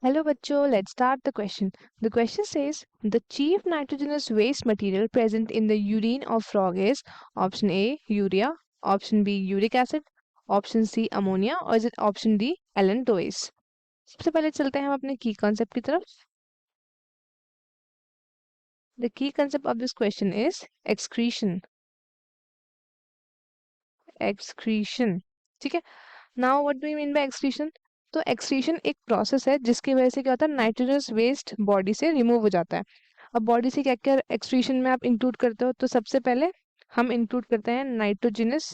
Hello, bachcho. Let's start the question. The question says the chief nitrogenous waste material present in the urine of frog is option A, urea, option B, uric acid, option C, ammonia, or is it option D, allantois? सबसे पहले चलते हैं हम अपने की concept की तरफ. The key concept of this question is excretion. Excretion. ठीक है. Now, what do you mean by excretion? तो एक्सक्रीशन एक प्रोसेस है जिसकी वजह से क्या होता है, नाइट्रोजनस वेस्ट बॉडी से रिमूव हो जाता है. अब बॉडी से क्या क्या एक्सक्रीशन में आप इंक्लूड करते हो, तो सबसे पहले हम इंक्लूड करते हैं nitrogenous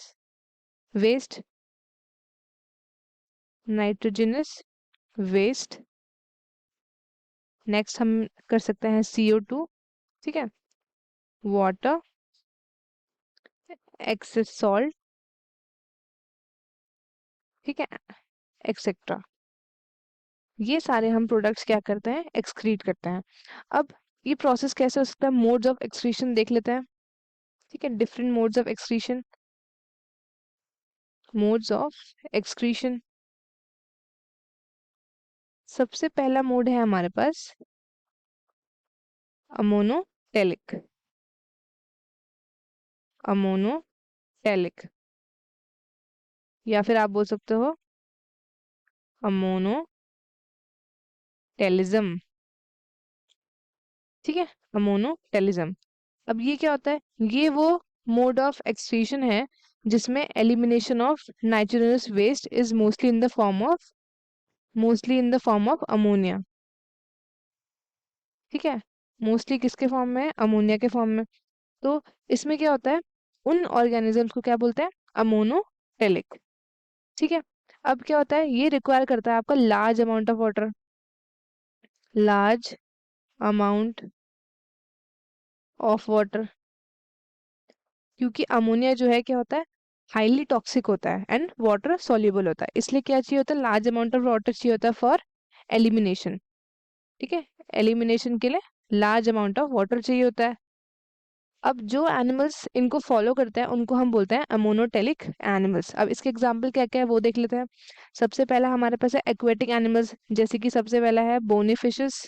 waste. Nitrogenous waste. Next हम कर सकते हैं CO2. ठीक है. Water, excess salt. ठीक है. एक्सेट्रा. ये सारे हम प्रोडक्ट्स क्या करते हैं, एक्सक्रीट करते हैं. अब ये प्रोसेस कैसे हो सकता है, मोड्स ऑफ एक्सक्रीशन देख लेते हैं. ठीक है. Different modes of excretion. Modes of excretion. सबसे पहला मोड है हमारे पास अमोनोटेलिक. अमोनोटेलिक या फिर आप बोल सकते हो अमोनोटेलिज्म. ठीक है. अमोनोटेलिज्म. अब ये क्या होता है, ये वो मोड ऑफ एक्सक्रीशन है जिसमें elimination of nitrogenous waste is mostly in the form of ammonia. ठीक है. मोस्टली किसके फॉर्म में है, अमोनिया के फॉर्म में. तो इसमें क्या होता है, उन ऑर्गेनिजम्स को क्या बोलते हैं, अमोनोटेलिक. ठीक है. अब क्या होता है, ये रिक्वायर करता है आपका large amount of water. Large amount of water. क्योंकि अमोनिया जो है क्या होता है, हाईली टॉक्सिक होता है एंड वाटर सॉल्युबल होता है. इसलिए क्या चाहिए होता है, लार्ज अमाउंट ऑफ वाटर चाहिए होता है फॉर एलिमिनेशन. ठीक है. एलिमिनेशन के लिए लार्ज अमाउंट ऑफ वाटर चाहिए होता है. अब जो एनिमल्स इनको फॉलो करते हैं उनको हम बोलते हैं अमोनोटेलिक एनिमल्स. अब इसके एग्जांपल क्या क्या है वो देख लेते हैं. सबसे पहला हमारे पास है एक्वेटिक एनिमल्स, जैसे कि सबसे पहला है बोनी फिशेस.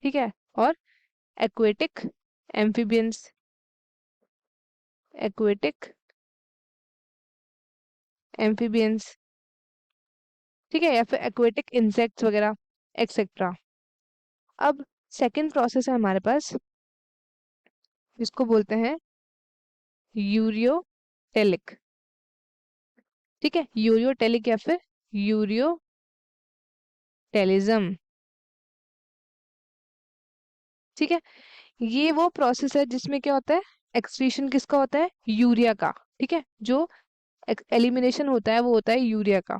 ठीक है. और एक्वेटिक एम्फीबियंस. Aquatic amphibians. ठीक है. या फिर एक्वेटिक इंसेक्ट्स वगैरह एक्सेट्रा. अब सेकंड प्रोसेस है हमारे पास जिसको बोलते हैं यूरियोटेलिक. ठीक है. यूरियोटेलिक या फिर यूरियोटेलिज्म. ठीक है. ये वो प्रोसेस है जिसमें क्या होता है, एक्सक्रीशन किसका होता है, यूरिया का. ठीक है. जो एलिमिनेशन होता है वो होता है यूरिया का.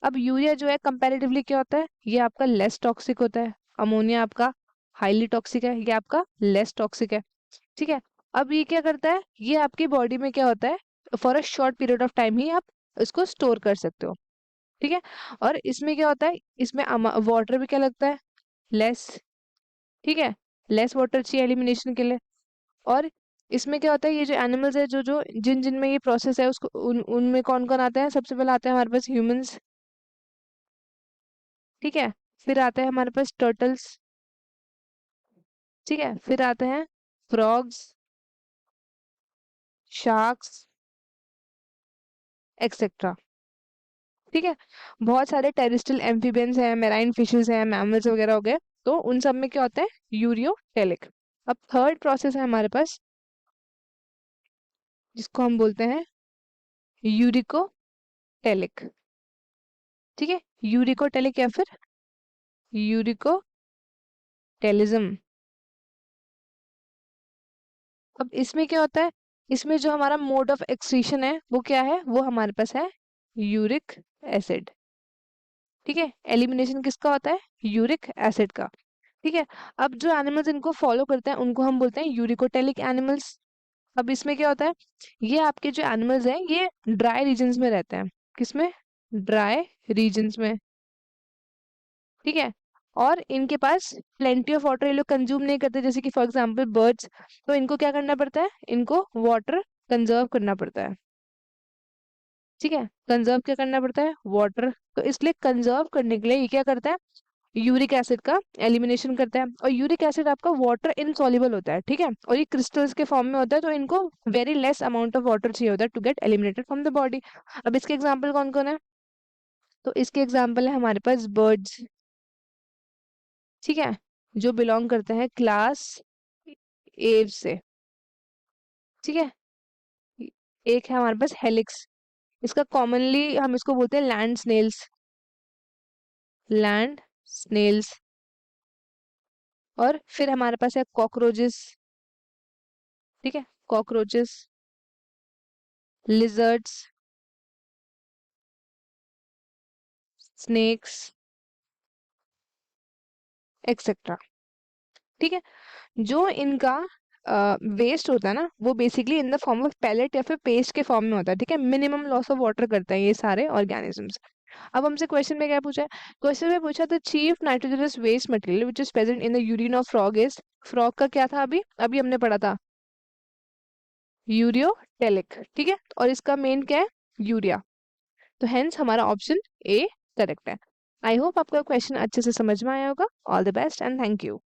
अब यूरिया जो है कंपैरेटिवली क्या होता है, ये आपका लेस टॉक्सिक होता है. अमोनिया आपका हाईली टॉक्सिक है, ये आपका लेस टॉक्सिक है. ठीक है. अब ये क्या करता है, ये आपकी बॉडी में क्या होता है, for a short period of time ही आप इसको स्टोर कर सकते हो. ठीक है. और इसमें क्या होता है, इसमें वाटर भी क्या लगता है, लेस. ठीक है. लेस वाटर चाहिए एलिमिनेशन के लिए. और इसमें क्या होता है, ये जो एनिमल्स है जो जो जिन जिन में ये प्रोसेस है उसको उनमें कौन कौन आते हैं, सबसे पहले आते हैं हमारे पास ह्यूमंस. ठीक है. फिर आते हैं हमारे पास टर्टल्स. ठीक है. फिर आते हैं फ्रॉग्स, शार्क्स एक्सेट्रा. ठीक है. बहुत सारे टेरेस्ट्रियल एम्फीबियंस हैं, मेराइन फिशेस हैं, मैमल्स वगैरह हो गए. तो उन सब में क्या होता है, यूरियोटेलिक. अब थर्ड प्रोसेस है हमारे पास जिसको हम बोलते हैं यूरिकोटेलिक. ठीक है. यूरिकोटेलिक या फिर यूरिकोटेलिज्म. अब इसमें क्या होता है, इसमें जो हमारा मोड ऑफ एक्सक्रीशन है वो क्या है, वो हमारे पास है यूरिक एसिड. ठीक है. एलिमिनेशन किसका होता है, यूरिक एसिड का. ठीक है. अब जो एनिमल्स इनको फॉलो करते हैं उनको हम बोलते हैं यूरिकोटेलिक एनिमल्स. अब इसमें क्या होता है, ये आपके जो एनिमल्स हैं ये ड्राई रीजन्स में रहते हैं. किसमें, ड्राई रीजन्स में. ठीक है. और इनके पास प्लेंटी ऑफ वाटर ये लोग कंज्यूम नहीं करते, जैसे कि फॉर एग्जांपल बर्ड्स. तो इनको क्या करना पड़ता है, इनको वाटर कंजर्व करना पड़ता है. ठीक है, कंजर्व क्या करना पड़ता है, वाटर। तो इसलिए कंजर्व करने के लिए ये क्या करता है, यूरिक एसिड का एलिमिनेशन करता है। और यूरिक एसिड आपका वाटर इनसॉल्युबल होता है, ठीक है, और ये क्रिस्टल्स के फॉर्म में होता है, तो इनको very less amount of water चाहिए होता है to get eliminated from the body. अब इसके एग्जांपल कौन कौन है, तो इसके एग्जांपल है हमारे पास बर्ड्स, ठीक है, जो बिलोंग करते हैं क्लास एव से, ठीक है। एक है हमारे पास हेलिक्स, इसका कॉमनली हम इसको बोलते हैं लैंड स्नेल्स, लैंड स्नेल्स। और फिर हमारे पास है कॉकरोचेस, ठीक है, कॉकरोचेस, लिजर्ड्स, स्नेक्स, एक्सेट्रा, ठीक है। जो इनका वेस्ट होता है ना, वो basically in the form of pellet या फिर पेस्ट के फॉर्म में होता है, ठीक है। मिनिमम लॉस ऑफ वाटर करता है ये सारे ऑर्गेनिजम्स। अब हमसे क्वेश्चन में क्या पूछा है, क्वेश्चन में पूछा the chief nitrogenous waste material which is present in the urine of frog is, frog का क्या था, अभी अभी हमने पढ़ा था यूरियोटेलिक, ठीक है, और इसका मेन क्या है, यूरिया। तो हेंस हमारा ऑप्शन ए करेक्ट है। आई होप आपका क्वेश्चन अच्छे से समझ में आया होगा। All the best and thank you.